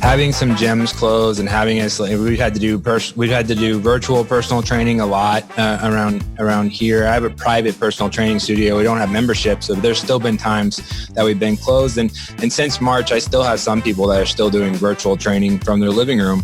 Having some gyms closed and having us, we've had to do virtual personal training a lot around here. I have a private personal training studio. We don't have memberships, so there's still been times that we've been closed. And since March, I still have some people that are still doing virtual training from their living room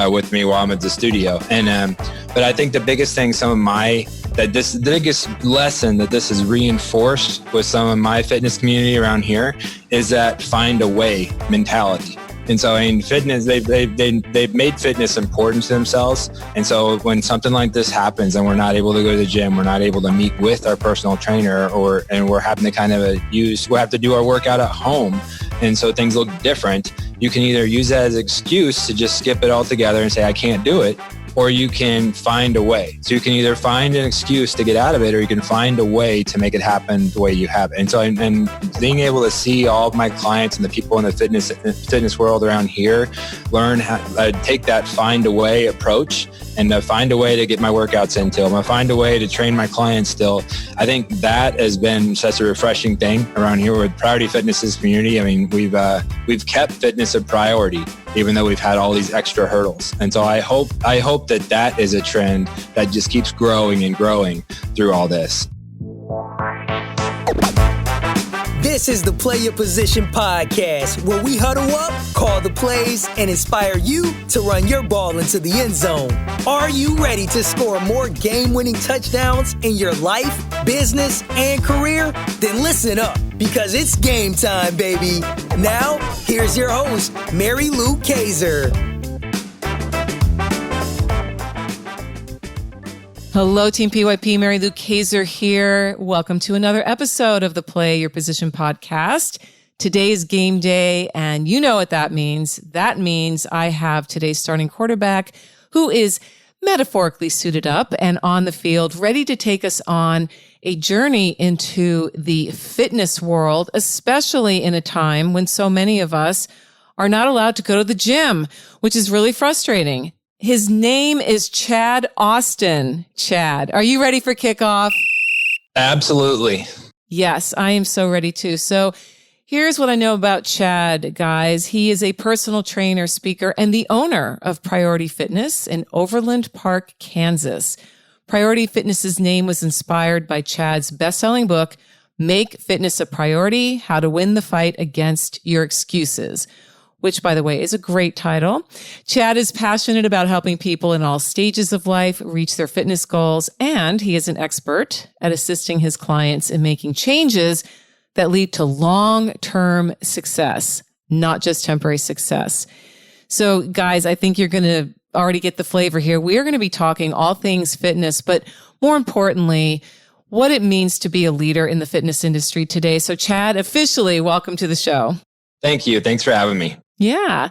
with me while I'm at the studio. And but I think the biggest thing, the biggest lesson that this has reinforced with some of my fitness community around here is that find a way mentality. And so in fitness, they've made fitness important to themselves. And so when something like this happens and we're not able to go to the gym, we're not able to meet with our personal trainer, and we're having to we'll have to do our workout at home. And so things look different. You can either use that as an excuse to just skip it altogether and say, I can't do it, or you can find a way. So you can either find an excuse to get out of it, or you can find a way to make it happen the way you have it. And so, and being able to see all of my clients and the people in the fitness world around here learn how to take that find a way approach and to find a way to get my workouts in still, find a way to train my clients still. I think that has been such a refreshing thing around here with Priority Fitness's community. I mean, we've kept fitness a priority, even though we've had all these extra hurdles. And so I hope that is a trend that just keeps growing and growing through all this. This is the Play Your Position podcast, where we huddle up, call the plays, and inspire you to run your ball into the end zone. Are you ready to score more game-winning touchdowns in your life, business, and career? Then listen up, because it's game time, baby. Now, here's your host, Mary Lou Kaiser. Hello, Team PYP. Mary Lou Kaiser here. Welcome to another episode of the Play Your Position podcast. Today is game day, and you know what that means. That means I have today's starting quarterback who is metaphorically suited up and on the field, ready to take us on a journey into the fitness world, especially in a time when so many of us are not allowed to go to the gym, which is really frustrating. His name is Chad Austin. Chad, are you ready for kickoff? Absolutely. Yes, I am so ready too. So here's what I know about Chad, guys. He is a personal trainer, speaker, and the owner of Priority Fitness in Overland Park, Kansas. Priority Fitness's name was inspired by Chad's best-selling book, Make Fitness a Priority: How to Win the Fight Against Your Excuses, which, by the way, is a great title. Chad is passionate about helping people in all stages of life reach their fitness goals, and he is an expert at assisting his clients in making changes that lead to long-term success, not just temporary success. So, guys, I think you're going to already get the flavor here. We are going to be talking all things fitness, but more importantly, what it means to be a leader in the fitness industry today. So, Chad, officially, welcome to the show. Thank you. Thanks for having me. Yeah.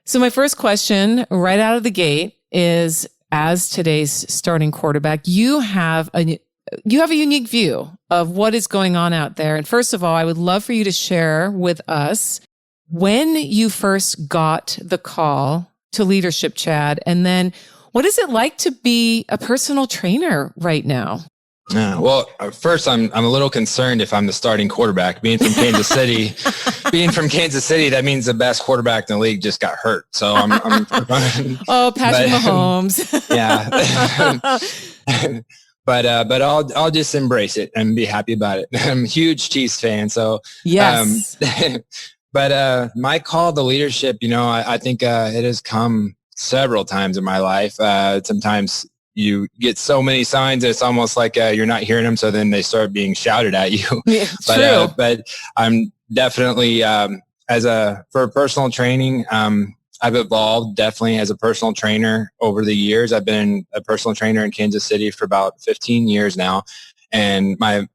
So my first question right out of the gate is, as today's starting quarterback, you have a unique view of what is going on out there. And first of all, I would love for you to share with us when you first got the call to leadership, Chad, and then what is it like to be a personal trainer right now? Well, first, I'm a little concerned if I'm the starting quarterback. Being from Kansas City, that means the best quarterback in the league just got hurt. So I'm oh, Patrick Mahomes. Yeah. But I'll just embrace it and be happy about it. I'm a huge Chiefs fan, so yes. But my call to leadership, I think it has come several times in my life. Sometimes you get so many signs that it's almost like you're not hearing them, so then they start being shouted at you. Yeah, true. But I'm definitely for personal training, I've evolved definitely as a personal trainer over the years. I've been a personal trainer in Kansas City for about 15 years now, and my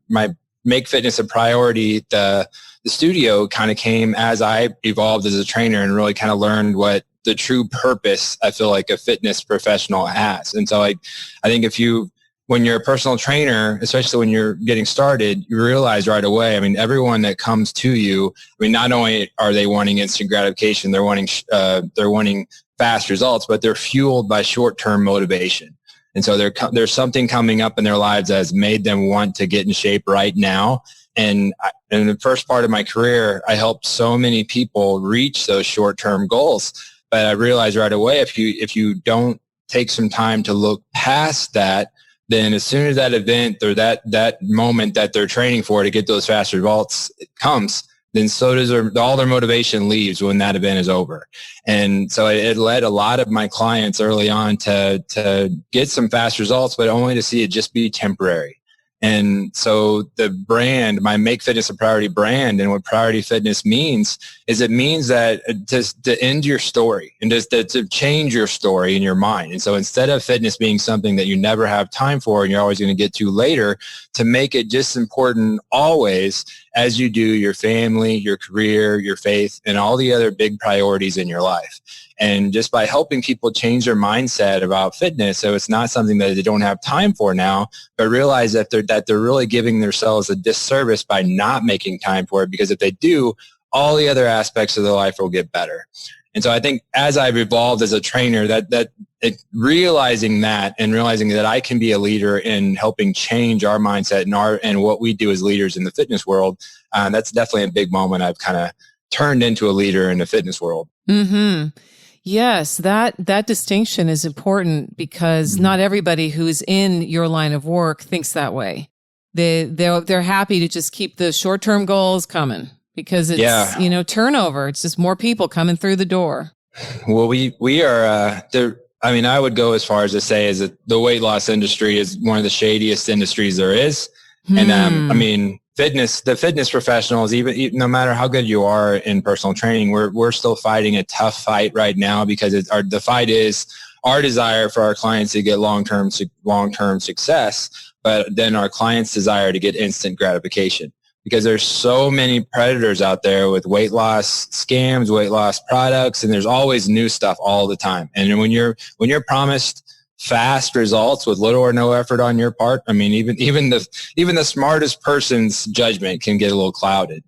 Make Fitness a Priority, the studio kind of came as I evolved as a trainer and really kind of learned what the true purpose I feel like a fitness professional has. And so I think when you're a personal trainer, especially when you're getting started, you realize right away, I mean, everyone that comes to you, I mean, not only are they wanting instant gratification, they're wanting fast results, but they're fueled by short-term motivation. And so there's something coming up in their lives that has made them want to get in shape right now. And in the first part of my career, I helped so many people reach those short-term goals. But I realized right away, if you don't take some time to look past that, then as soon as that event or that moment that they're training for to get those fast results comes, then so does all their motivation leaves when that event is over. And so it led a lot of my clients early on to get some fast results, but only to see it just be temporary. And so the brand, my Make Fitness a Priority brand, and what Priority Fitness means is it means that to end your story and just to change your story in your mind. And so instead of fitness being something that you never have time for and you're always going to get to later, to make it just important always as you do your family, your career, your faith, and all the other big priorities in your life. And just by helping people change their mindset about fitness, so it's not something that they don't have time for now, but realize that they're really giving themselves a disservice by not making time for it, because if they do, all the other aspects of their life will get better. And so I think as I've evolved as a trainer, realizing that and realizing that I can be a leader in helping change our mindset and what we do as leaders in the fitness world, that's definitely a big moment. I've kind of turned into a leader in the fitness world. Mm-hmm. Yes, that distinction is important, because not everybody who's in your line of work thinks that way. They're happy to just keep the short-term goals coming, because it's turnover. It's just more people coming through the door. Well, we are there. I mean, I would go as far as to say is that the weight loss industry is one of the shadiest industries there is. And I mean, the fitness professionals, even no matter how good you are in personal training, we're still fighting a tough fight right now, because the fight is our desire for our clients to get long-term success, but then our clients' desire to get instant gratification, because there's so many predators out there with weight loss scams, weight loss products, and there's always new stuff all the time. And when you're promised fast results with little or no effort on your part, I mean, even the smartest person's judgment can get a little clouded.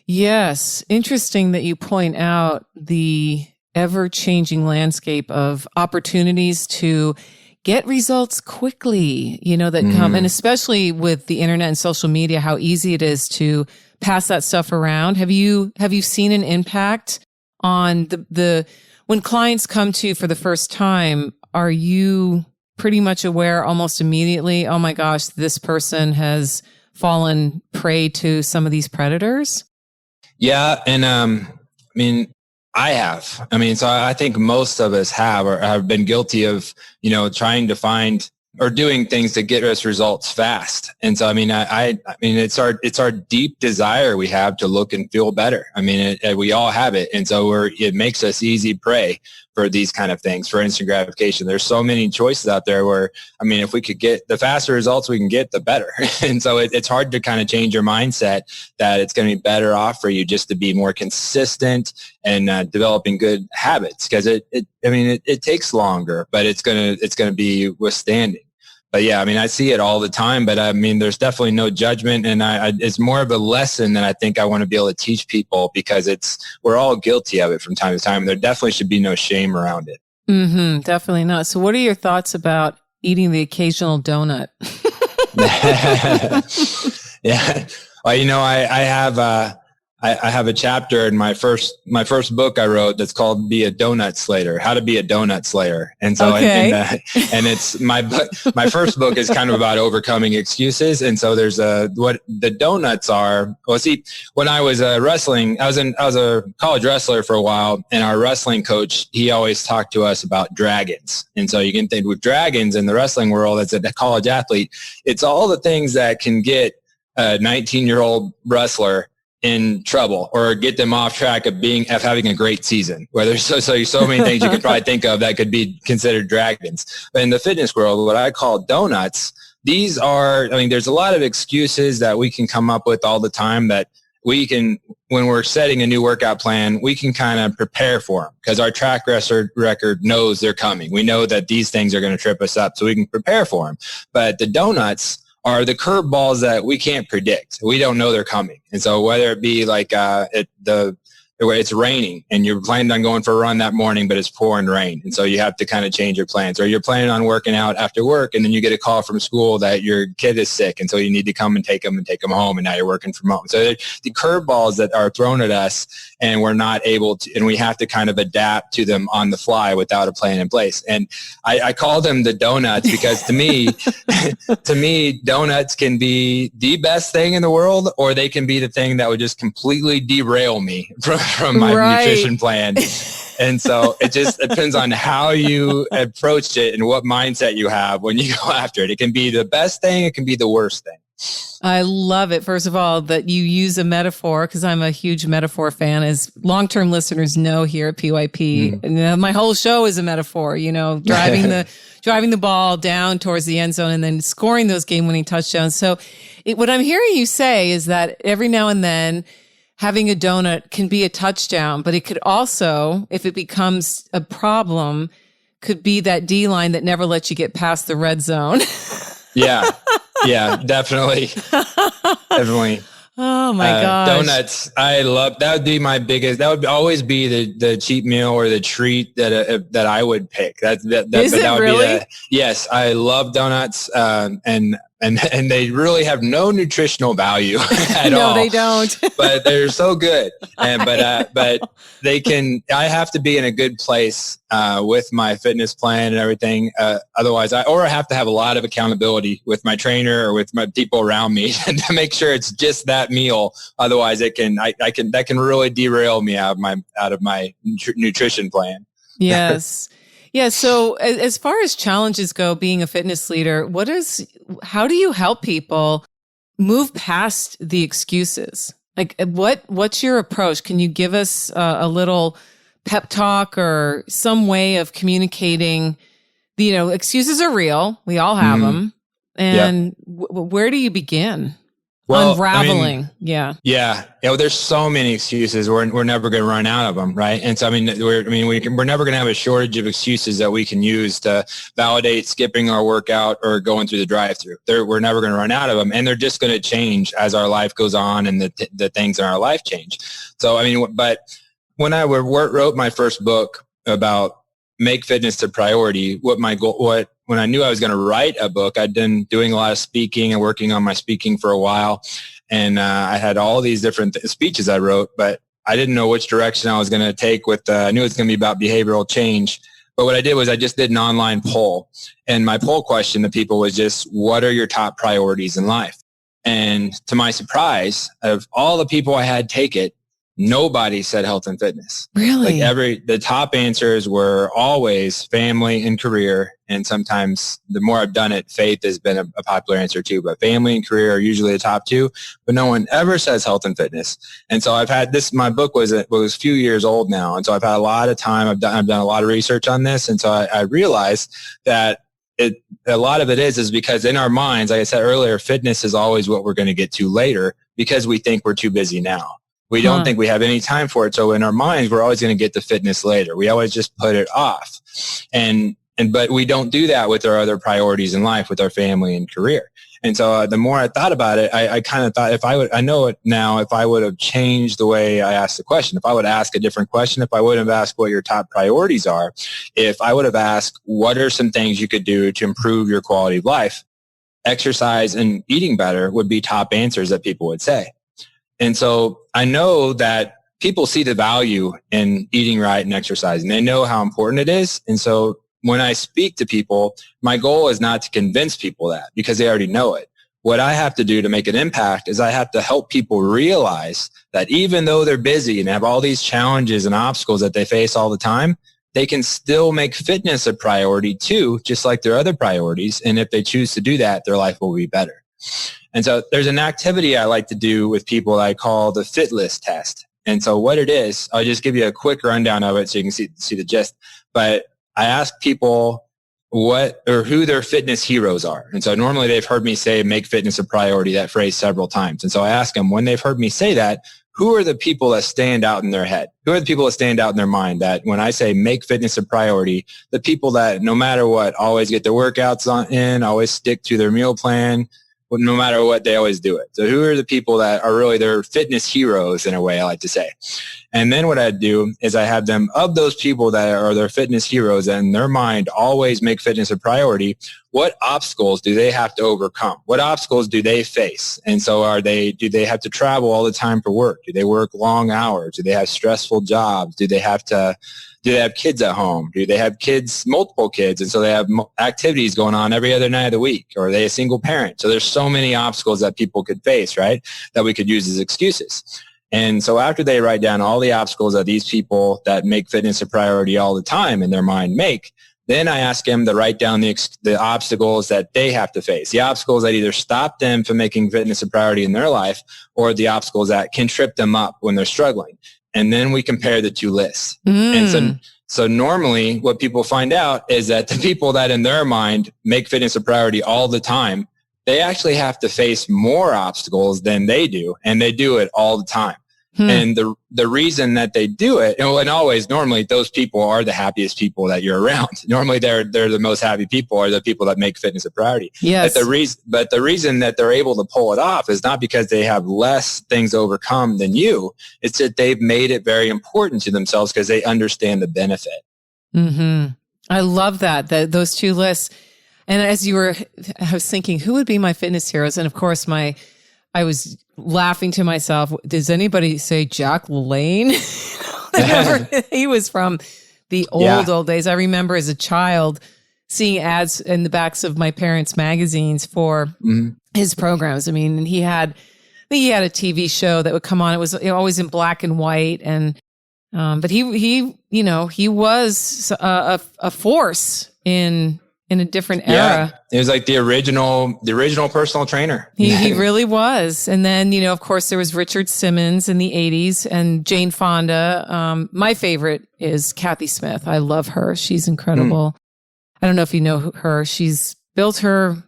Yes. Interesting that you point out the ever-changing landscape of opportunities to get results quickly, that come, and especially with the internet and social media, how easy it is to pass that stuff around. Have you seen an impact on when clients come to you for the first time? Are you pretty much aware almost immediately, oh my gosh, this person has fallen prey to some of these predators? Yeah. And I mean, I have. I mean, so I think most of us have or have been guilty of, trying to find or doing things to get us results fast. And so, I mean, I mean, it's our deep desire we have to look and feel better. I mean, we all have it. And so it makes us easy prey for these kind of things, for instant gratification. There's so many choices out there where, I mean, if we could get the faster results we can get, the better. And so it's hard to kind of change your mindset that it's going to be better off for you just to be more consistent and developing good habits, because it takes longer, but it's going to be withstanding. But yeah, I mean, I see it all the time, but I mean, there's definitely no judgment. And it's more of a lesson that I think I want to be able to teach people, because we're all guilty of it from time to time. There definitely should be no shame around it. Mm-hmm, definitely not. So what are your thoughts about eating the occasional donut? Yeah. Well, I have a chapter in my first book I wrote that's called "Be a Donut Slayer," how to be a donut slayer. And so, okay. and it's my first book is kind of about overcoming excuses. And so there's what the donuts are. Well, see, when I was wrestling, I was a college wrestler for a while, and our wrestling coach, he always talked to us about dragons. And so you can think with dragons in the wrestling world as a college athlete, it's all the things that can get a 19-year-old wrestler in trouble or get them off track of having a great season. Where there's so many things you could probably think of that could be considered dragons. But in the fitness world, what I call donuts, these are, I mean, there's a lot of excuses that we can come up with all the time that we can, when we're setting a new workout plan, we can kind of prepare for them because our track record knows they're coming. We know that these things are going to trip us up, so we can prepare for them. But the donuts are the curveballs that we can't predict. We don't know they're coming. And so whether it be like the it's raining and you're planning on going for a run that morning, but it's pouring rain. And so you have to kind of change your plans, or you're planning on working out after work. And then you get a call from school that your kid is sick. And so you need to come and take them home. And now you're working from home. So the curveballs that are thrown at us, and we're not able to, and we have to kind of adapt to them on the fly without a plan in place. And I call them the donuts because to me, donuts can be the best thing in the world, or they can be the thing that would just completely derail me from my nutrition plan. And so it just depends on how you approach it and what mindset you have when you go after it. It can be the best thing. It can be the worst thing. I love it. First of all, that you use a metaphor, because I'm a huge metaphor fan, as long-term listeners know here at PYP. And, my whole show is a metaphor, driving the ball down towards the end zone and then scoring those game-winning touchdowns. So what I'm hearing you say is that every now and then having a donut can be a touchdown, but it could also, if it becomes a problem, could be that D-line that never lets you get past the red zone. Yeah. Yeah, definitely. Definitely. Oh my gosh. Donuts. I love, that would be my biggest, that would always be the cheap meal or the treat that I would pick. Is it really? Yes, I love donuts. And they really have no nutritional value at all. No, they don't. But they're so good. But they can, I have to be in a good place with my fitness plan and everything. Otherwise, I have to have a lot of accountability with my trainer or with my people around me to make sure it's just that meal. Otherwise, that can really derail me out of my nutrition plan. Yes. Yeah. So as far as challenges go, being a fitness leader, how do you help people move past the excuses? Like what's your approach? Can you give us a little pep talk or some way of communicating, excuses are real. We all have them. And where do you begin? Unraveling. Yeah. There's so many excuses. We're never going to run out of them, right? And so we're never going to have a shortage of excuses that we can use to validate skipping our workout or going through the drive-through. We're never going to run out of them, and they're just going to change as our life goes on and the things in our life change. So but when I wrote my first book about make fitness a priority, when I knew I was going to write a book, I'd been doing a lot of speaking and working on my speaking for a while. And I had all these different speeches I wrote, but I didn't know which direction I was going to take I knew it was going to be about behavioral change. But what I did was I just did an online poll. And my poll question to people was just, what are your top priorities in life? And to my surprise, of all the people I had take it, nobody said health and fitness. Really? The top answers were always family and career. And sometimes the more I've done it, faith has been a popular answer too, but family and career are usually the top two, but no one ever says health and fitness. And so I've had my book was a few years old now. And so I've had a lot of time. I've done a lot of research on this. And so I realized that a lot of it is because in our minds, like I said earlier, fitness is always what we're going to get to later because we think we're too busy now. We don't think we have any time for it. So in our minds, we're always going to get to fitness later. We always just put it off. But we don't do that with our other priorities in life, with our family and career. And so the more I thought about it, I kind of thought I know it now, if I would have changed the way I asked the question, if I would ask a different question, if I would have asked what your top priorities are, if I would have asked what are some things you could do to improve your quality of life, exercise and eating better would be top answers that people would say. And so I know that people see the value in eating right and exercising. They know how important it is. And so when I speak to people, my goal is not to convince people that because they already know it. What I have to do to make an impact is I have to help people realize that even though they're busy and have all these challenges and obstacles that they face all the time, they can still make fitness a priority too, just like their other priorities. And if they choose to do that, their life will be better. And so there's an activity I like to do with people I call the Fit List test. And so what it is, I'll just give you a quick rundown of it so you can see the gist. But I ask people who their fitness heroes are. And so normally they've heard me say, make fitness a priority, that phrase several times. And so I ask them, when they've heard me say that, who are the people that stand out in their head? Who are the people that stand out in their mind that when I say make fitness a priority, the people that no matter what, always get their workouts in, always stick to their meal plan, no matter what, they always do it. So who are the people that are really their fitness heroes in a way, I like to say. And then what I do is I have them, of those people that are their fitness heroes and in their mind always make fitness a priority, what obstacles do they have to overcome? What obstacles do they face? And so do they have to travel all the time for work? Do they work long hours? Do they have stressful jobs? Do they have kids at home? Do they have kids, multiple kids? And so they have activities going on every other night of the week, or are they a single parent? So there's so many obstacles that people could face, right? That we could use as excuses. And so after they write down all the obstacles that these people that make fitness a priority all the time in their mind make, then I ask them to write down the obstacles that they have to face, the obstacles that either stop them from making fitness a priority in their life, or the obstacles that can trip them up when they're struggling. And then we compare the two lists. And so normally what people find out is that the people that in their mind make fitness a priority all the time, they actually have to face more obstacles than they do. And they do it all the time. And the reason that they do it, and always normally those people are the happiest people that you're around. Normally they're the most happy people are the people that make fitness a priority. Yes. But the reason that they're able to pull it off is not because they have less things to overcome than you. It's that they've made it very important to themselves because they understand the benefit. I love that those two lists. And as I was thinking, who would be my fitness heroes? And of course, I was laughing to myself. Does anybody say Jack LaLanne? He was from the old days. I remember as a child seeing ads in the backs of my parents' magazines for his programs. I mean, he had a TV show that would come on. It was always in black and white, and but he was a force in a different era. It was like the original personal trainer. He really was. And then, of course, there was Richard Simmons in the 80s and Jane Fonda. My favorite is Kathy Smith. I love her. She's incredible. I don't know if you know her. She's built an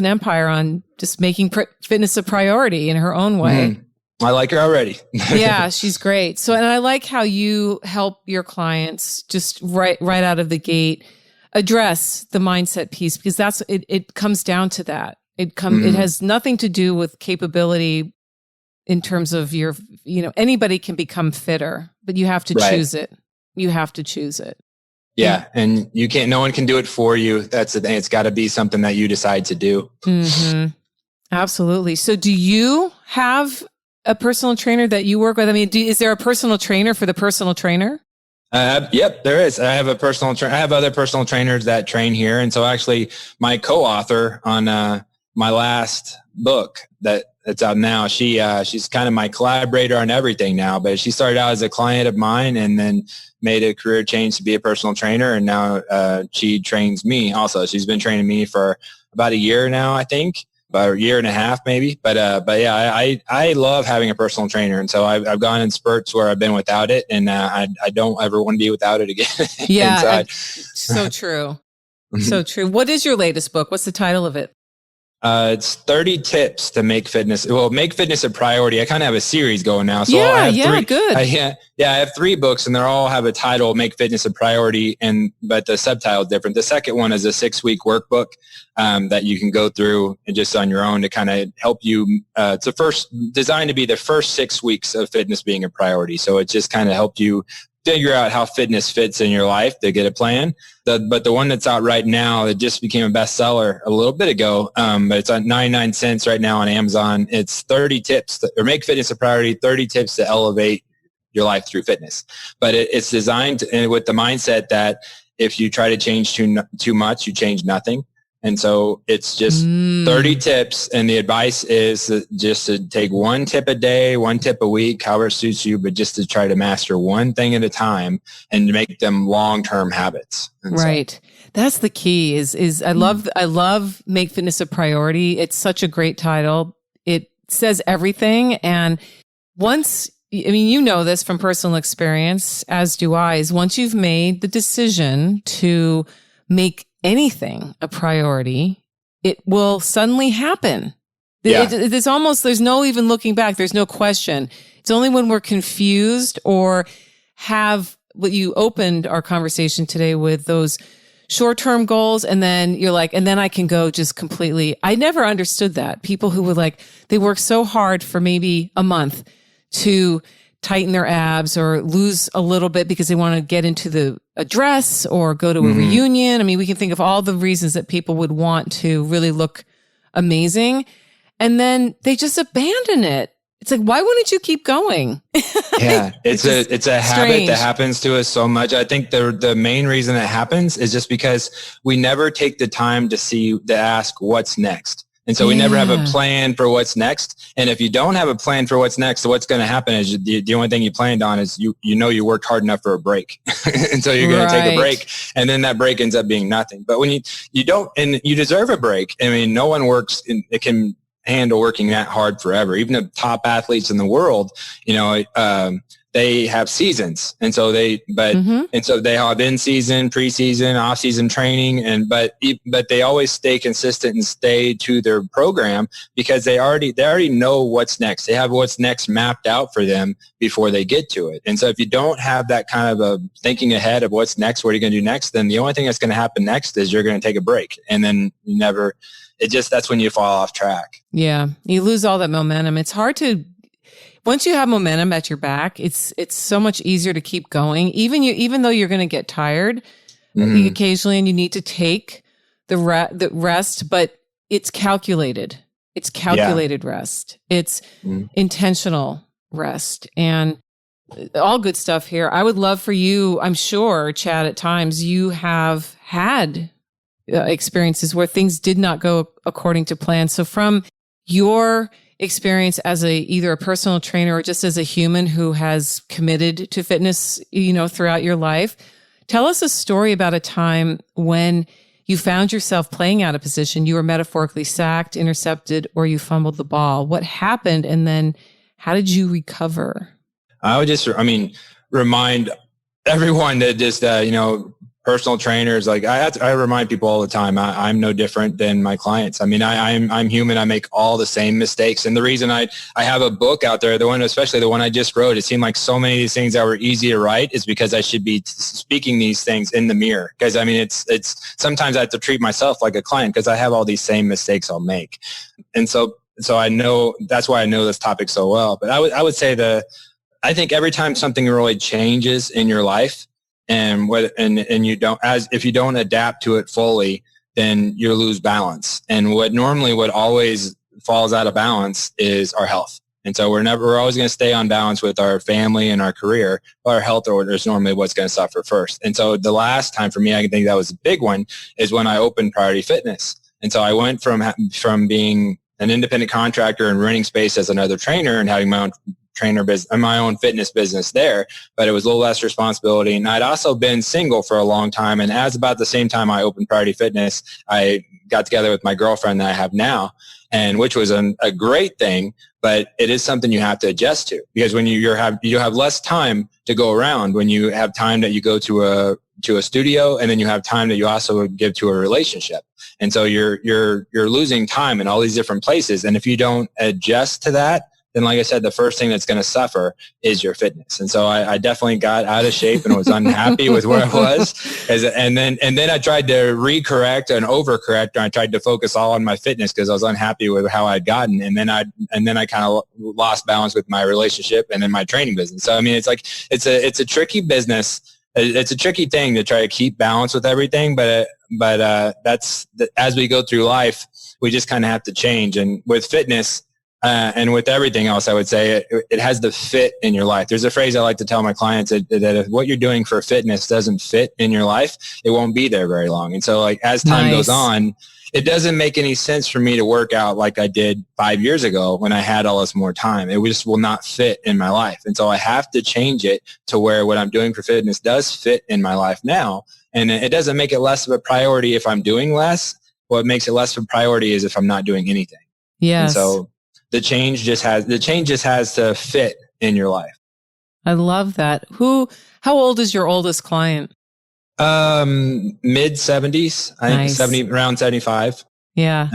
empire on just making fitness a priority in her own way. I like her already. Yeah, she's great. So, and I like how you help your clients just right out of the gate address the mindset piece, because it comes down to that. It has nothing to do with capability in terms of anybody can become fitter, but you have to choose it. You have to choose it. Yeah. And no one can do it for you. That's the thing. It's got to be something that you decide to do. Absolutely. So do you have a personal trainer that you work with? I mean, is there a personal trainer for the personal trainer? Yep, there is. I have I have other personal trainers that train here. And so actually my co-author on, my last book that's out now, she's kind of my collaborator on everything now, but she started out as a client of mine and then made a career change to be a personal trainer. And now, she trains me also. She's been training me for about a year now, I think. About a year and a half, maybe. But yeah, I love having a personal trainer. And so I've gone in spurts where I've been without it, and I don't ever want to be without it again. Yeah. So true. So true. What is your latest book? What's the title of it? It's 30 tips to make fitness a priority. I kind of have a series going now. So yeah, I have three, good. I have 3 books, and they all have a title, Make Fitness a Priority, but the subtitle is different. The second one is a 6-week workbook that you can go through and just on your own to kind of help you. It's designed to be the first 6 weeks of fitness being a priority. So it just kind of helped you figure out how fitness fits in your life to get a plan. But the one that's out right now, that just became a bestseller a little bit ago, but it's on 99 cents right now on Amazon. It's 30 tips or Make Fitness a Priority, 30 tips to elevate your life through fitness. But it's designed with the mindset that if you try to change too much, you change nothing. And so it's just 30 tips. And the advice is just to take 1 tip a day, 1 tip a week, however suits you, but just to try to master one thing at a time and to make them long-term habits. And right. That's the key is I love Make Fitness a Priority. It's such a great title. It says everything. And you know this from personal experience, as do I, is once you've made the decision to make anything a priority, it will suddenly happen. Yeah. There's no even looking back. There's no question. It's only when we're confused or have what you opened our conversation today with, those short-term goals. And then you're like, and then I can go just completely. I never understood that. People who would they work so hard for maybe a month to tighten their abs or lose a little bit because they want to get into a dress or go to a reunion. I mean, we can think of all the reasons that people would want to really look amazing. And then they just abandon it. It's like, why wouldn't you keep going? Yeah, it's a habit that happens to us so much. I think the main reason it happens is just because we never take the time to ask what's next. And so we never have a plan for what's next. And if you don't have a plan for what's next, what's going to happen is the only thing you planned on is you worked hard enough for a break. And so you're going to take a break, and then that break ends up being nothing. But when you don't, and you deserve a break. I mean, no one it can handle working that hard forever. Even the top athletes in the world, they have seasons. And so they have in-season, preseason, off-season training, but they always stay consistent and stay to their program because they already know what's next. They have what's next mapped out for them before they get to it. And so if you don't have that kind of a thinking ahead of what's next, what are you going to do next, then the only thing that's going to happen next is you're going to take a break. And then that's when you fall off track. Yeah. You lose all that momentum. It's hard to, once you have momentum at your back, it's so much easier to keep going. Even though you're going to get tired occasionally and you need to take the rest, but it's calculated. It's calculated rest. It's intentional rest, and all good stuff here. I would love for you, I'm sure, Chad, at times you have had experiences where things did not go according to plan. So from your experience as either a personal trainer or just as a human who has committed to fitness, throughout your life, tell us a story about a time when you found yourself playing out of position. You were metaphorically sacked, intercepted, or you fumbled the ball. What happened? And then how did you recover? I would remind everyone that personal trainers, I remind people all the time, I'm no different than my clients. I mean, I'm human. I make all the same mistakes. And the reason I have a book out there, especially the one I just wrote, it seemed like so many of these things that were easy to write is because I should be speaking these things in the mirror. Because I mean, it's sometimes I have to treat myself like a client because I have all these same mistakes I'll make. And so I know, that's why I know this topic so well. But I would say I think every time something really changes in your life, and if you don't adapt to it fully, then you lose balance. And what always falls out of balance is our health. And so we're always going to stay on balance with our family and our career, but our health order is normally what's going to suffer first. And so the last time for me, I think that was a big one, is when I opened Priority Fitness. And so I went from being an independent contractor and renting space as another trainer and having my own trainer business and my own fitness business there, but it was a little less responsibility. And I'd also been single for a long time. And as about the same time I opened Priority Fitness, I got together with my girlfriend that I have now, and which was a great thing, but it is something you have to adjust to, because when you have less time to go around, when you have time that you go to a studio, and then you have time that you also give to a relationship. And so you're losing time in all these different places. And if you don't adjust to that, then like I said, the first thing that's going to suffer is your fitness. And so I definitely got out of shape and was unhappy with where I was. And then I tried to recorrect and overcorrect, and I tried to focus all on my fitness because I was unhappy with how I'd gotten. And then I kind of lost balance with my relationship and then my training business. So, I mean, it's a tricky business. It's a tricky thing to try to keep balance with everything. But as we go through life, we just kind of have to change. And with fitness, and with everything else, I would say it has to fit in your life. There's a phrase I like to tell my clients that if what you're doing for fitness doesn't fit in your life, it won't be there very long. And so as time goes on, it doesn't make any sense for me to work out like I did 5 years ago when I had all this more time. It just will not fit in my life. And so I have to change it to where what I'm doing for fitness does fit in my life now. And it doesn't make it less of a priority if I'm doing less. What makes it less of a priority is if I'm not doing anything. Yes. And so the change just has to fit in your life. I love that. How old is your oldest client? Mid 70s. I think around 75. Yeah.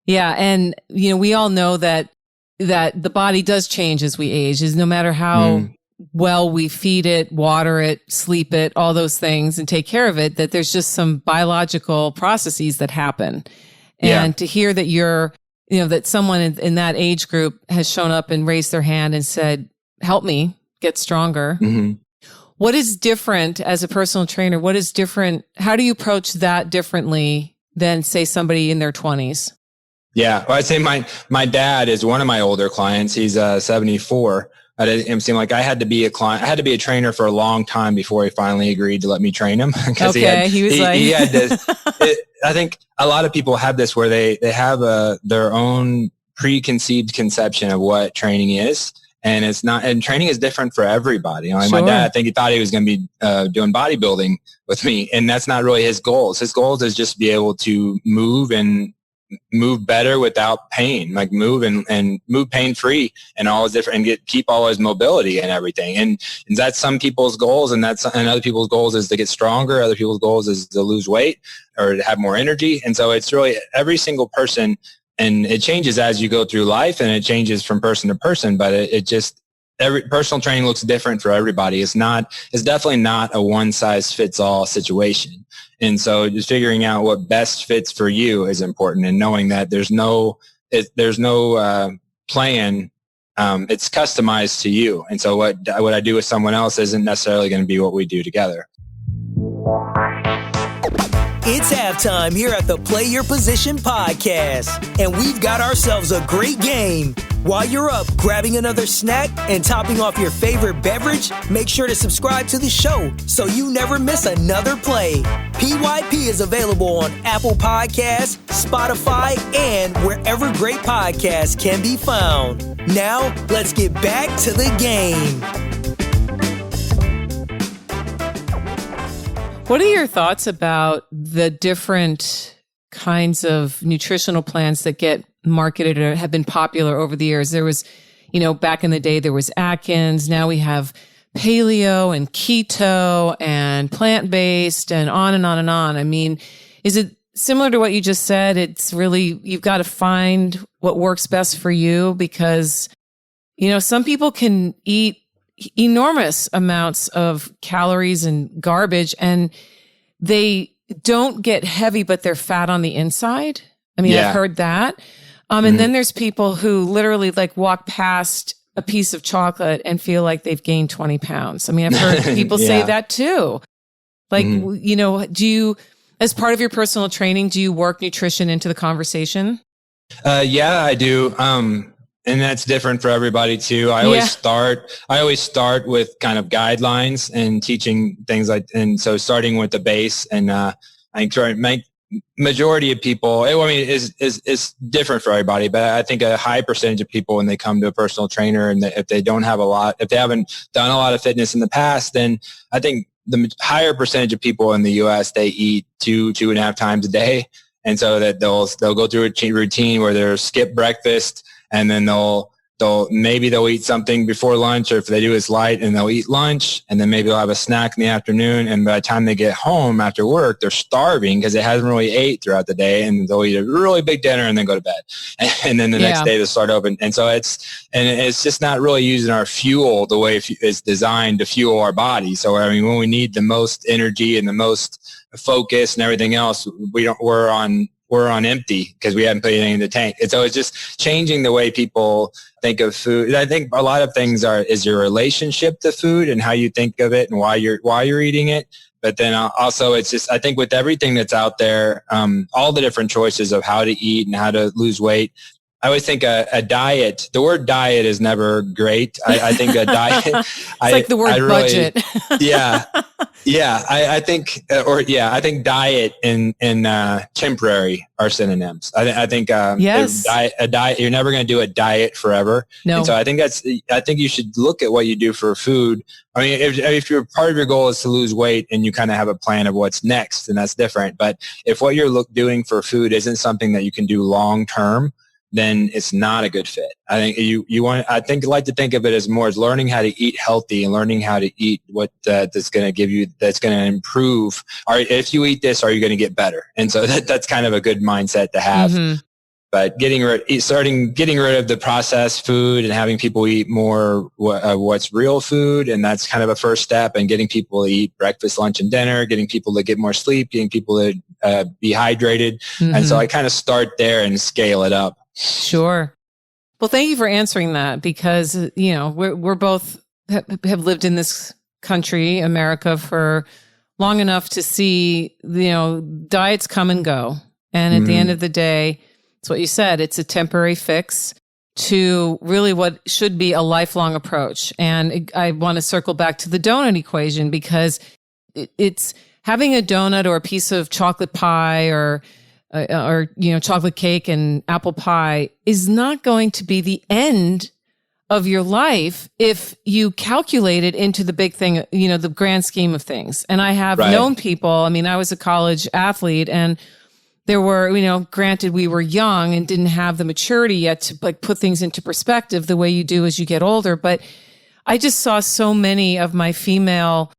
And we all know that the body does change as we age. Is no matter how well we feed it, water it, sleep it, all those things and take care of it, that there's just some biological processes that happen. And to hear that that someone in that age group has shown up and raised their hand and said, help me get stronger. Mm-hmm. What is different as a personal trainer? What is different? How do you approach that differently than, say, somebody in their 20s? Yeah. Well, I'd say my dad is one of my older clients. He's 74. It seemed like I had to be a client. I had to be a trainer for a long time before he finally agreed to let me train him. Okay. He had this, I think a lot of people have this where they have their own preconceived conception of what training is. And it's not, and training is different for everybody. Like Sure. My dad, I think he thought he was going to be doing bodybuilding with me. And that's not really his goals. His goals is just to be able to move and move better without pain, like move and move pain free and all his different, and keep all his mobility and everything. And that's some people's goals. And other people's goals is to get stronger. Other people's goals is to lose weight or to have more energy. And so it's really every single person. And it changes as you go through life, and it changes from person to person, but every personal training looks different for everybody. It's definitely not a one size fits all situation. And so just figuring out what best fits for you is important, and knowing that there's no plan. It's customized to you. And so what I do with someone else isn't necessarily going to be what we do together. It's halftime here at the Play Your Position podcast, and we've got ourselves a great game. While you're up grabbing another snack and topping off your favorite beverage, make sure to subscribe to the show so you never miss another play. PYP is available on Apple Podcasts, Spotify, and wherever great podcasts can be found. Now, let's get back to the game. What are your thoughts about the different kinds of nutritional plans that get marketed or have been popular over the years? There was, back in the day, there was Atkins. Now we have paleo and keto and plant-based and on and on and on. I mean, is it similar to what you just said? It's really, you've got to find what works best for you, because, some people can eat enormous amounts of calories and garbage, and they don't get heavy, but they're fat on the inside. I mean, I've heard that. And then there's people who literally walk past a piece of chocolate and feel like they've gained 20 pounds. I mean, I've heard people say that too. Do you, as part of your personal training, do you work nutrition into the conversation? Yeah, I do. And that's different for everybody too. I always start with kind of guidelines and teaching things and so starting with the base, and I try to make majority of people, is different for everybody, but I think a high percentage of people, when they come to a personal trainer, and if they haven't done a lot of fitness in the past, then I think the higher percentage of people in the US, they eat 2.5 times a day. And so that they'll go through a routine where they'll skip breakfast, and then they'll eat something before lunch, or if they do it's light, and they'll eat lunch, and then maybe they'll have a snack in the afternoon. And by the time they get home after work, they're starving because they haven't really ate throughout the day, and they'll eat a really big dinner and then go to bed. And then the next day they'll start over. And so it's just not really using our fuel the way it's designed to fuel our body. So, I mean, when we need the most energy and the most focus and everything else, we're on empty because we haven't put anything in the tank. And so it's just changing the way people think of food. I think a lot of things is your relationship to food and how you think of it and why you're eating it. But then also it's just, I think with everything that's out there, all the different choices of how to eat and how to lose weight, I always think a diet, the word diet is never great. I think a diet. It's like the word budget. I think diet and temporary are synonyms. I think a diet, you're never going to do a diet forever. No. And so I think you should look at what you do for food. I mean, if your part of your goal is to lose weight and you kind of have a plan of what's next, then that's different. But if what you're doing for food isn't something that you can do long term, then it's not a good fit. I think I like to think of it as more as learning how to eat healthy and learning how to eat what that's going to give you, that's going to improve. If you eat this, are you going to get better? And so that's kind of a good mindset to have. Mm-hmm. But getting rid of the processed food and having people eat more what's real food, and that's kind of a first step. And getting people to eat breakfast, lunch, and dinner, getting people to get more sleep, getting people to be hydrated. Mm-hmm. And so I kind of start there and scale it up. Sure. Well, thank you for answering that, because we're both have lived in this country, America, for long enough to see diets come and go, and at the end of the day, it's what you said. It's a temporary fix to really what should be a lifelong approach. And I want to circle back to the donut equation, because it's having a donut or a piece of chocolate pie or chocolate cake and apple pie is not going to be the end of your life if you calculate it into the big thing, the grand scheme of things. And I have known people. I mean, I was a college athlete, and there were, granted we were young and didn't have the maturity yet to put things into perspective the way you do as you get older. But I just saw so many of my female,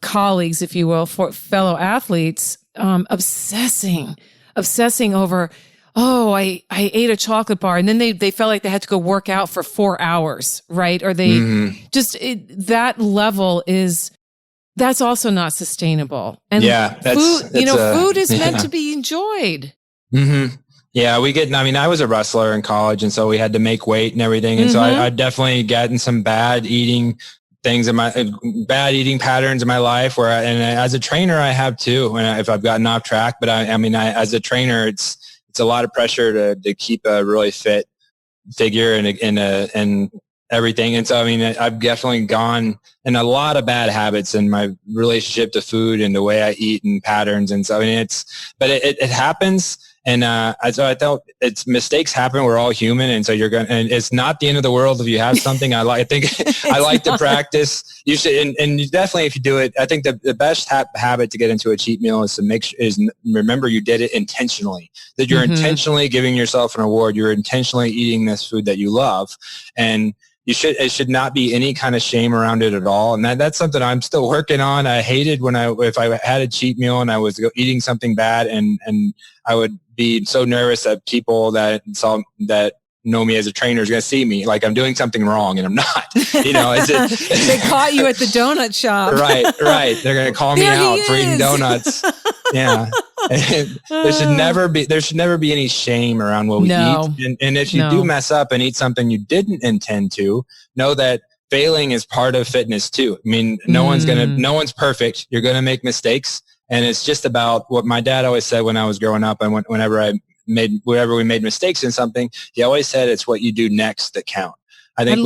colleagues, if you will, fellow athletes, obsessing over, oh, I ate a chocolate bar. And then they felt like they had to go work out for 4 hours, right? Or they that level that's also not sustainable. And food is meant to be enjoyed. Mm-hmm. Yeah, I was a wrestler in college, and so we had to make weight and everything. And so I definitely gotten some bad eating things bad eating patterns in my life and as a trainer, I have too, if I've gotten off track. But as a trainer, it's a lot of pressure to keep a really fit figure and everything. And so, I've definitely gone in a lot of bad habits in my relationship to food and the way I eat and patterns. And so, it happens. And so I thought mistakes happen. We're all human. And so and it's not the end of the world if you have something. I like to practice. You should, and you definitely, if you do it, I think the best habit to get into a cheat meal is remember you did it intentionally, that you're intentionally giving yourself an award. You're intentionally eating this food that you love. And it should not be any kind of shame around it at all. And that's something I'm still working on. I hated if I had a cheat meal and I was eating something bad, and I would be so nervous that people that know me as a trainer is going to see me like I'm doing something wrong, and I'm not. They caught you at the donut shop. Right. They're going to call me out for eating donuts. Yeah. There should never be any shame around what we eat. And if you do mess up and eat something you didn't intend to, know that failing is part of fitness too. No one's perfect. You're going to make mistakes. And it's just about what my dad always said when I was growing up, and whenever we made mistakes in something, he always said it's what you do next that count. I think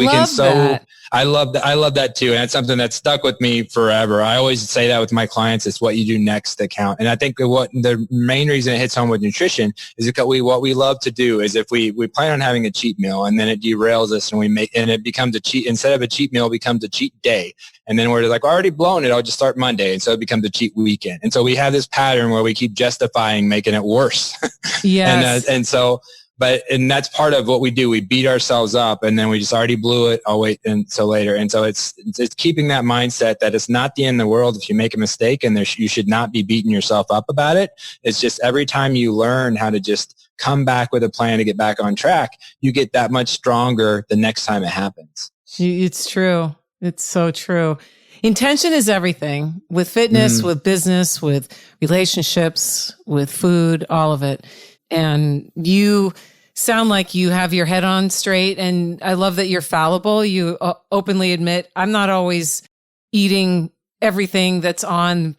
I love that too. And it's something that stuck with me forever. I always say that with my clients, it's what you do next that count. And I think what the main reason it hits home with nutrition is because what we love to do is if we plan on having a cheat meal and then it derails us and it becomes a cheat, instead of a cheat meal, it becomes a cheat day. And then we're like, already blown it. I'll just start Monday. And so it becomes a cheat weekend. And so we have this pattern where we keep justifying making it worse. Yes. And that's part of what we do. We beat ourselves up and then we just already blew it. I'll wait until later. And so it's keeping that mindset that it's not the end of the world if you make a mistake, and you should not be beating yourself up about it. It's just every time you learn how to just come back with a plan to get back on track, you get that much stronger the next time it happens. It's true. It's so true. Intention is everything with fitness, with business, with relationships, with food, all of it. And you sound like you have your head on straight. And I love that you're fallible. You openly admit, I'm not always eating everything that's on,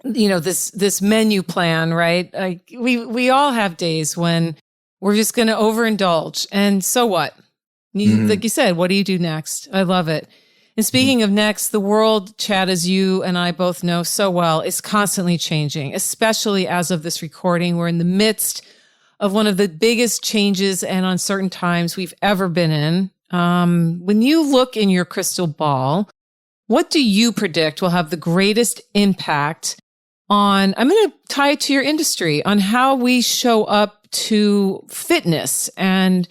this menu plan, right? Like we all have days when we're just going to overindulge. And so what? Like you said, what do you do next? I love it. And speaking of next, the world, Chad, as you and I both know so well, is constantly changing, especially as of this recording. We're in the midst of one of the biggest changes and uncertain times we've ever been in. When you look in your crystal ball, what do you predict will have the greatest impact on, I'm going to tie it to your industry, on how we show up to fitness and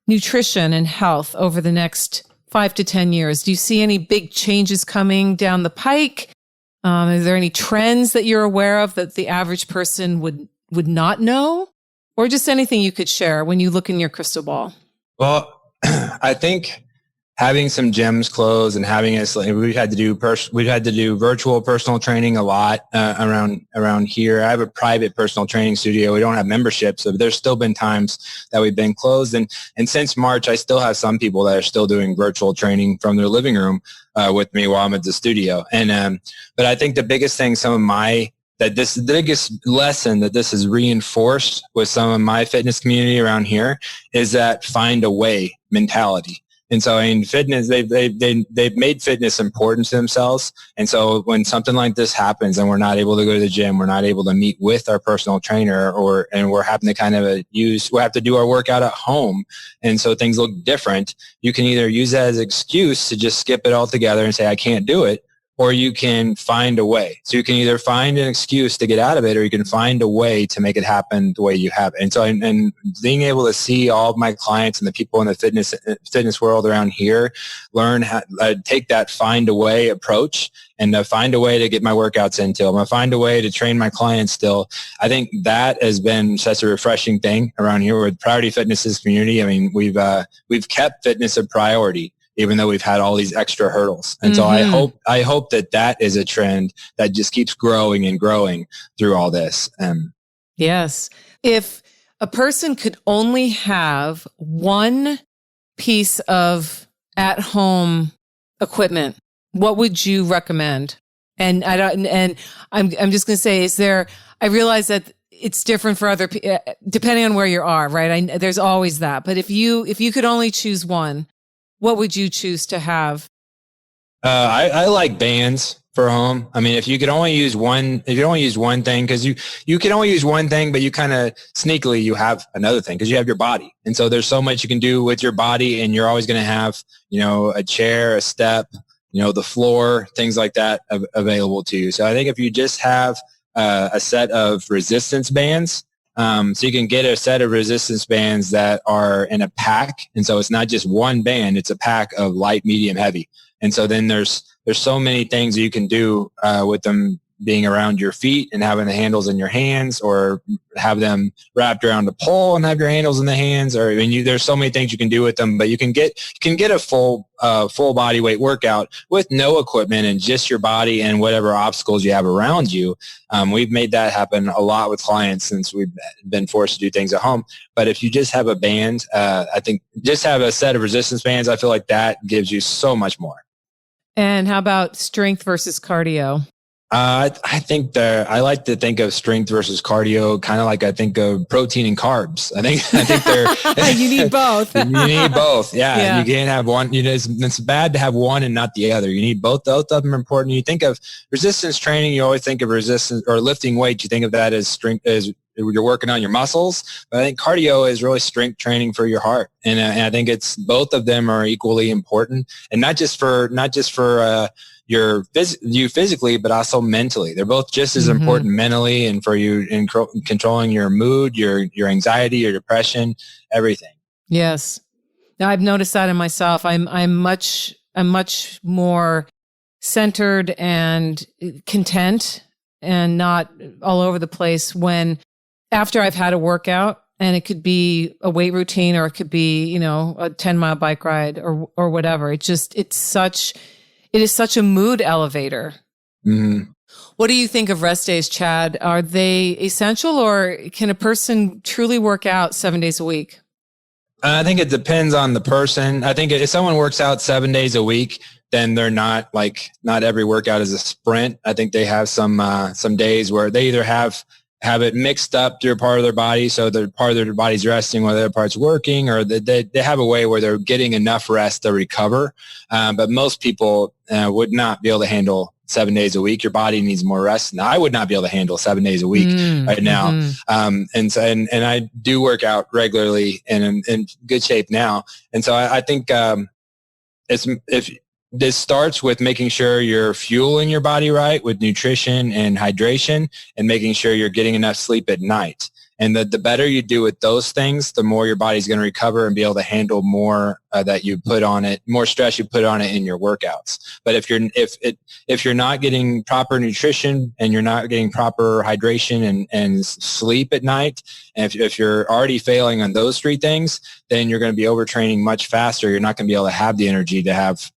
nutrition and health over the next 5 to 10 years? Do you see any big changes coming down the pike? Are there any trends that you're aware of that the average person would not know? or just anything you could share when you look in your crystal ball? Well, I think having some gyms closed and having us, we've had to do virtual personal training a lot around here. I have a private personal training studio. We don't have memberships, so there's still been times that we've been closed. And since March, I still have some people that are still doing virtual training from their living room with me while I'm at the studio. And but I think the biggest thing, the biggest lesson that this has reinforced with some of my fitness community around here is that find a way mentality. And so, I mean, fitness, they've made fitness important to themselves. And so when something like this happens and we're not able to go to the gym, we're not able to meet with our personal trainer, and we're having to we have to do our workout at home. And so things look different. You can either use that as an excuse to just skip it altogether and say, I can't do it, or you can find a way. So you can either find an excuse to get out of it, or you can find a way to make it happen the way you have it. And so, and being able to see all of my clients and the people in the fitness world around here learn how take that find a way approach and find a way to get my workouts in still. I'm going to find a way to train my clients still. I think that has been such a refreshing thing around here with Priority Fitness's community. I mean, we've kept fitness a priority, even though we've had all these extra hurdles. And so I hope that is a trend that just keeps growing and growing through all this. Yes. If a person could only have one piece of at-home equipment, what would you recommend? And I'm just going to say, I realize that it's different for other people, depending on where you are, right? There's always that. But if you could only choose one, what would you choose to have? I like bands for home. I mean, if you could only use one thing, because you can only use one thing, but you kind of sneakily, you have another thing because you have your body. And so there's so much you can do with your body, and you're always going to have, a chair, a step, the floor, things like that available to you. So I think if you just have a set of resistance bands, so you can get a set of resistance bands that are in a pack. And so it's not just one band, it's a pack of light, medium, heavy. And so then there's so many things that you can do with them being around your feet and having the handles in your hands, or have them wrapped around the pole and have your handles in the hands. Or there's so many things you can do with them, but you can get a full body weight workout with no equipment and just your body and whatever obstacles you have around you. We've made that happen a lot with clients since we've been forced to do things at home. But if you just have a band, I think just have a set of resistance bands, I feel like that gives you so much more. And how about strength versus cardio? I think I like to think of strength versus cardio kind of like I think of protein and carbs. I think they're you need both. You need both. Yeah. You can't have one. It's bad to have one and not the other. You need both. Both of them are important. You think of resistance training, you always think of resistance, or lifting weights. You think of that as strength, as you're working on your muscles. But I think cardio is really strength training for your heart. And I think it's both of them are equally important, and not just for you physically, but also mentally. They're both just as important mentally, and for you in controlling your mood, your anxiety, your depression, everything. Yes. Now I've noticed that in myself. I'm much more centered and content and not all over the place when after I've had a workout, and it could be a weight routine, or it could be, a 10-mile bike ride or whatever. It is such a mood elevator. Mm-hmm. What do you think of rest days, Chad? Are they essential, or can a person truly work out 7 days a week? I think it depends on the person. I think if someone works out 7 days a week, then they're not every workout is a sprint. I think they have some days where they either have it mixed up through part of their body, so the part of their body's resting while the other part's working, or they have a way where they're getting enough rest to recover. But most people would not be able to handle 7 days a week. Your body needs more rest. And I would not be able to handle 7 days a week right now. And I do work out regularly and in good shape now. And so I think this starts with making sure you're fueling your body right with nutrition and hydration, and making sure you're getting enough sleep at night. And the better you do with those things, the more your body's going to recover and be able to handle more that you put on it, more stress you put on it in your workouts. But if you're not getting proper nutrition and you're not getting proper hydration and sleep at night, and if you're already failing on those three things, then you're going to be overtraining much faster. You're not going to be able to have the energy to have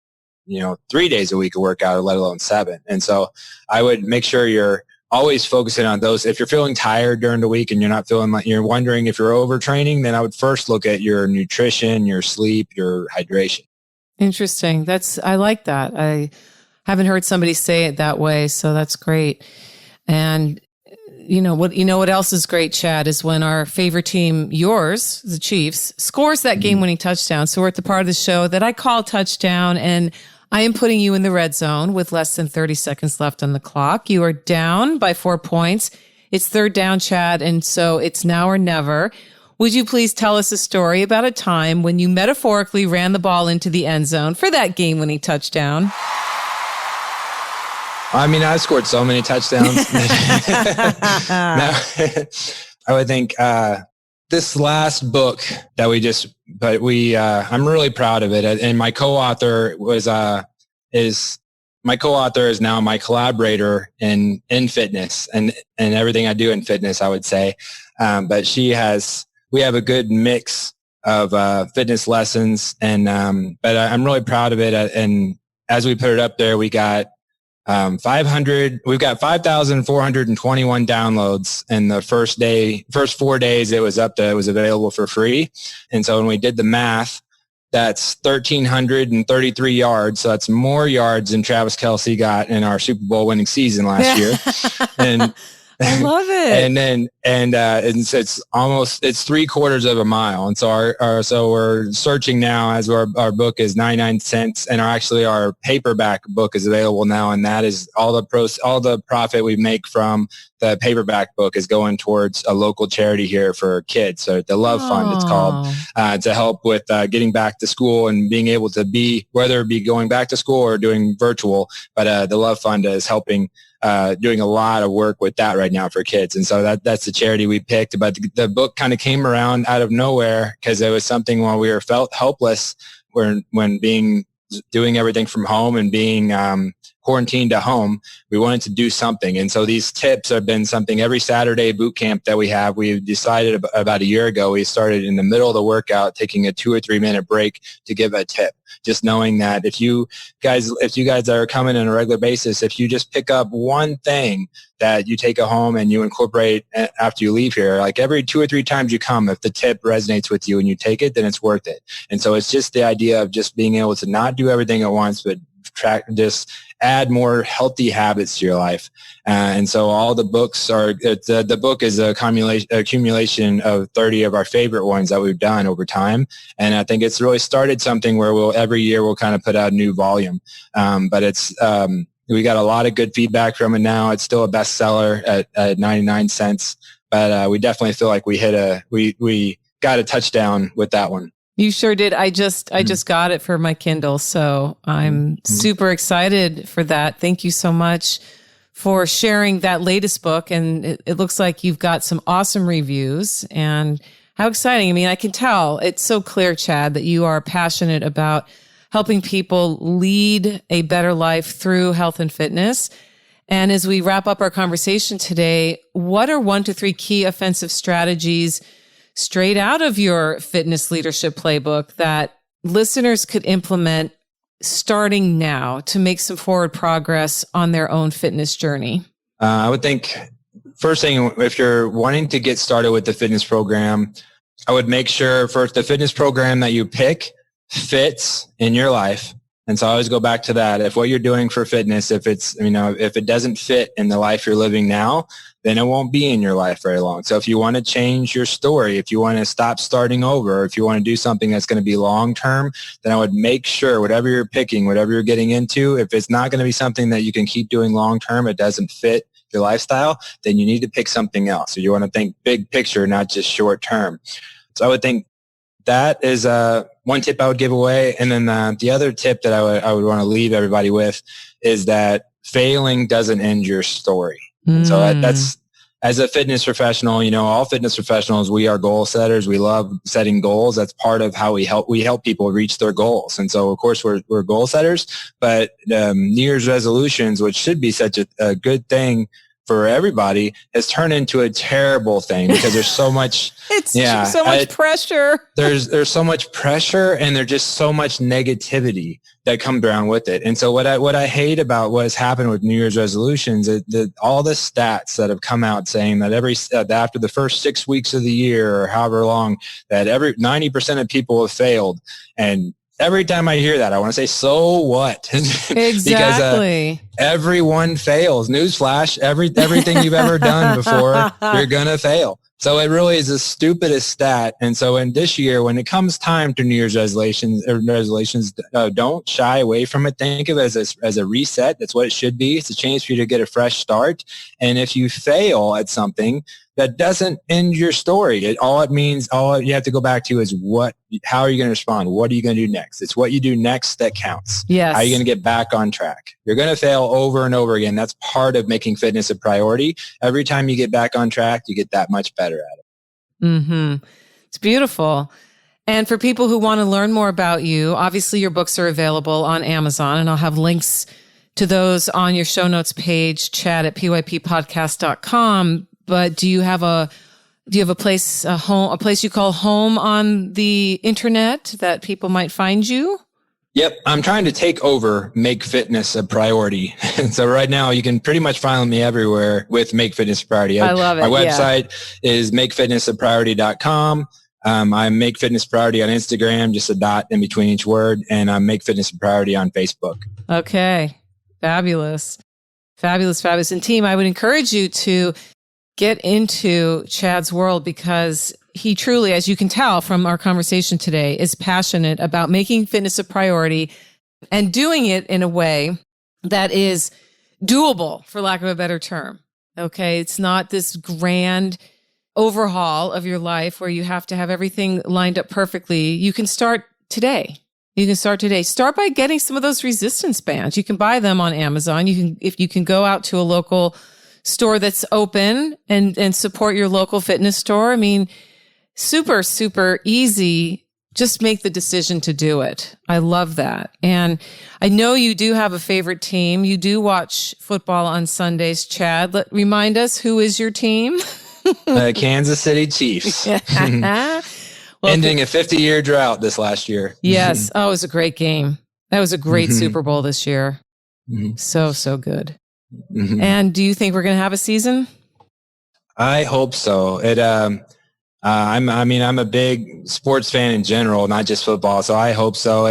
3 days a week of workout, let alone 7. And so I would make sure you're always focusing on those. If you're feeling tired during the week and you're not feeling like you're wondering if you're overtraining, then I would first look at your nutrition, your sleep, your hydration. Interesting. I like that. I haven't heard somebody say it that way. So that's great. And what else is great, Chad, is when our favorite team, yours, the Chiefs, scores that game-winning touchdown. So we're at the part of the show that I call touchdown, and I am putting you in the red zone with less than 30 seconds left on the clock. You are down by 4 points. It's third down, Chad, and so it's now or never. Would you please tell us a story about a time when you metaphorically ran the ball into the end zone for that game-winning touchdown? I mean, I scored so many touchdowns. I would think this last book that I'm really proud of it. And my co-author is now my collaborator in fitness and everything I do in fitness, I would say. But we have a good mix of fitness lessons, but I'm really proud of it. And as we put it up there, we got 500, we've got 5,421 downloads in the first 4 days it was available for free. And so when we did the math, that's 1,333 yards. So that's more yards than Travis Kelce got in our Super Bowl winning season last year. And I love it. It's 3/4 of a mile. And so so we're searching now as our book is 99 cents, and our paperback book is available now. And that is all the profit we make from the paperback book is going towards a local charity here for kids. So the Love Fund, it's called, to help with getting back to school and being able to whether it be going back to school or doing virtual. But the Love Fund is helping, doing a lot of work with that right now for kids. And so that's the charity we picked. But the book kind of came around out of nowhere because it was something when we felt helpless when doing everything from home and being quarantined at home, we wanted to do something. And so these tips have been something every Saturday boot camp that we decided about a year ago. We started in the middle of the workout, taking a 2 or 3 minute break to give a tip. Just knowing that if you guys are coming on a regular basis, if you just pick up one thing that you take it home and you incorporate after you leave here, like every 2 or 3 times you come, if the tip resonates with you and you take it, then it's worth it. And so it's just the idea of just being able to not do everything at once, but just add more healthy habits to your life. And so all the books the book is a accumulation of 30 of our favorite ones that we've done over time. And I think it's really started something where every year we'll kind of put out a new volume. But we got a lot of good feedback from it now. It's still a bestseller at 99 cents, but we definitely feel like we got a touchdown with that one. You sure did. I just got it for my Kindle, so I'm super excited for that. Thank you so much for sharing that latest book. And it looks like you've got some awesome reviews, and how exciting. I mean, I can tell it's so clear, Chad, that you are passionate about helping people lead a better life through health and fitness. And as we wrap up our conversation today, what are 1 to 3 key offensive strategies straight out of your fitness leadership playbook that listeners could implement starting now to make some forward progress on their own fitness journey? I would think first thing, if you're wanting to get started with the fitness program, I would make sure first the fitness program that you pick fits in your life. And so I always go back to that. If what you're doing for fitness, if it doesn't fit in the life you're living now, then it won't be in your life very long. So if you want to change your story, if you want to stop starting over, if you want to do something that's going to be long-term, then I would make sure whatever you're picking, whatever you're getting into, if it's not going to be something that you can keep doing long-term, it doesn't fit your lifestyle, then you need to pick something else. So you want to think big picture, not just short-term. So I would think that is one tip I would give away. And then the other tip that I would want to leave everybody with is that failing doesn't end your story. And so as a fitness professional, all fitness professionals, we are goal setters. We love setting goals. That's part of how we help people reach their goals. And so, of course, we're goal setters, but New Year's resolutions, which should be such a good thing for everybody, has turned into a terrible thing because there's so much, so much pressure. There's so much pressure, and there's just so much negativity that comes around with it. And so what I hate about what has happened with New Year's resolutions is that all the stats that have come out saying that after the first 6 weeks of the year or however long, that 90% of people have failed. And every time I hear that, I want to say, so what? Exactly. Because everyone fails. Newsflash, everything you've ever done before, you're going to fail. So it really is the stupidest stat. And so in this year, when it comes time to New Year's resolutions, don't shy away from it. Think of it as a reset. That's what it should be. It's a chance for you to get a fresh start. And if you fail at something, that doesn't end your story. All you have to go back to is how are you going to respond? What are you going to do next? It's what you do next that counts. Yes. How are you going to get back on track? You're going to fail over and over again. That's part of making fitness a priority. Every time you get back on track, you get that much better at it. Mm-hmm. It's beautiful. And for people who want to learn more about you, obviously your books are available on Amazon, and I'll have links to those on your show notes page, Chad at pyppodcast.com. But do you have a place, a place you call home on the internet that people might find you? Yep. I'm trying to take over Make Fitness a Priority. And so right now you can pretty much find me everywhere with Make Fitness a Priority. I love it. My website is makefitnessapriority.com. I'm Make Fitness Priority on Instagram, just a dot in between each word. And I'm Make Fitness a Priority on Facebook. Okay. Fabulous. Fabulous, fabulous. And team, I would encourage you to get into Chad's world, because he truly, as you can tell from our conversation today, is passionate about making fitness a priority and doing it in a way that is doable, for lack of a better term. Okay. It's not this grand overhaul of your life where you have to have everything lined up perfectly. You can start today. Start by getting some of those resistance bands. You can buy them on Amazon. If you can go out to a local store that's open and support your local fitness store. I mean, super, super easy. Just make the decision to do it. I love that. And I know you do have a favorite team. You do watch football on Sundays, Chad. Remind us, who is your team? Kansas City Chiefs. Well, ending a 50-year drought this last year. Yes. Oh, it was a great game. That was a great Super Bowl this year. So good. And do you think we're going to have a season? I hope so. I'm a big sports fan in general, not just football. So I hope so.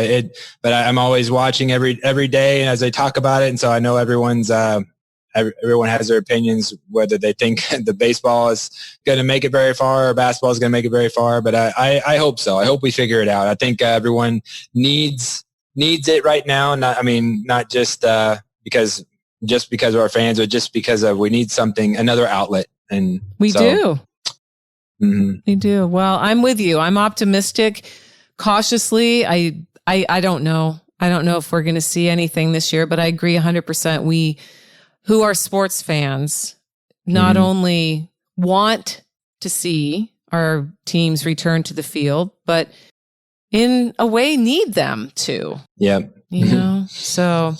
But I'm always watching every day as they talk about it. And so I know everyone has their opinions, whether they think the baseball is going to make it very far or basketball is going to make it very far. But I hope so. I hope we figure it out. I think everyone needs it right now. Not just because of our fans, but just because we need another outlet. And we do. We do. Well, I'm with you. I'm optimistic, cautiously. I don't know. I don't know if we're going to see anything this year, but I agree 100%. We who are sports fans not only want to see our teams return to the field, but in a way need them to. Yeah. So,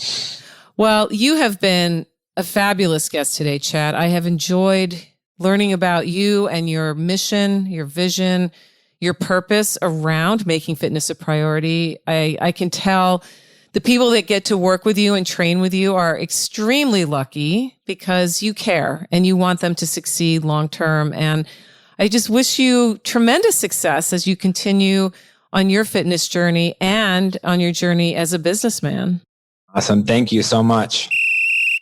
well, you have been a fabulous guest today, Chad. I have enjoyed learning about you and your mission, your vision, your purpose around making fitness a priority. I can tell the people that get to work with you and train with you are extremely lucky because you care and you want them to succeed long term. And I just wish you tremendous success as you continue on your fitness journey and on your journey as a businessman. Awesome. Thank you so much.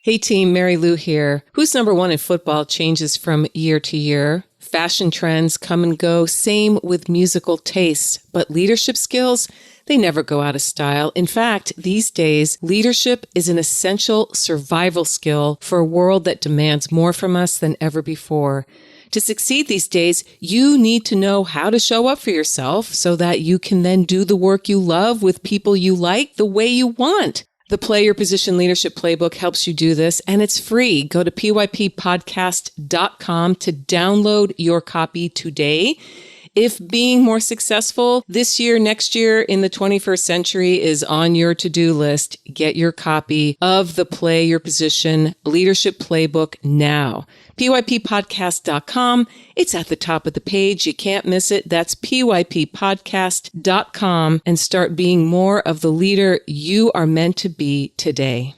Hey team, Mary Lou here. Who's number one in football changes from year to year. Fashion trends come and go, same with musical tastes. But leadership skills, they never go out of style. In fact, these days, leadership is an essential survival skill for a world that demands more from us than ever before. To succeed these days, you need to know how to show up for yourself so that you can then do the work you love with people you like the way you want. The Play Your Position Leadership Playbook helps you do this, and it's free. Go to pyppodcast.com to download your copy today. If being more successful this year, next year, in the 21st century is on your to-do list, get your copy of the Play Your Position Leadership Playbook now. pyppodcast.com. It's at the top of the page. You can't miss it. That's pyppodcast.com, and start being more of the leader you are meant to be today.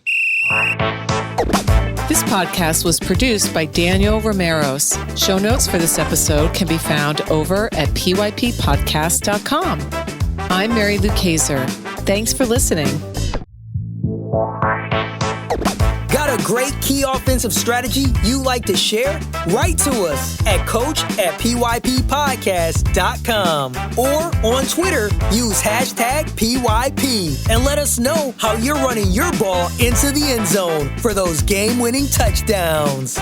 This podcast was produced by Daniel Romeros. Show notes for this episode can be found over at pyppodcast.com. I'm Mary Lou Kaiser. Thanks for listening. Got a great key offensive strategy you like to share? Write to us at coach@pyppodcast.com or on Twitter, use hashtag PYP and let us know how you're running your ball into the end zone for those game-winning touchdowns.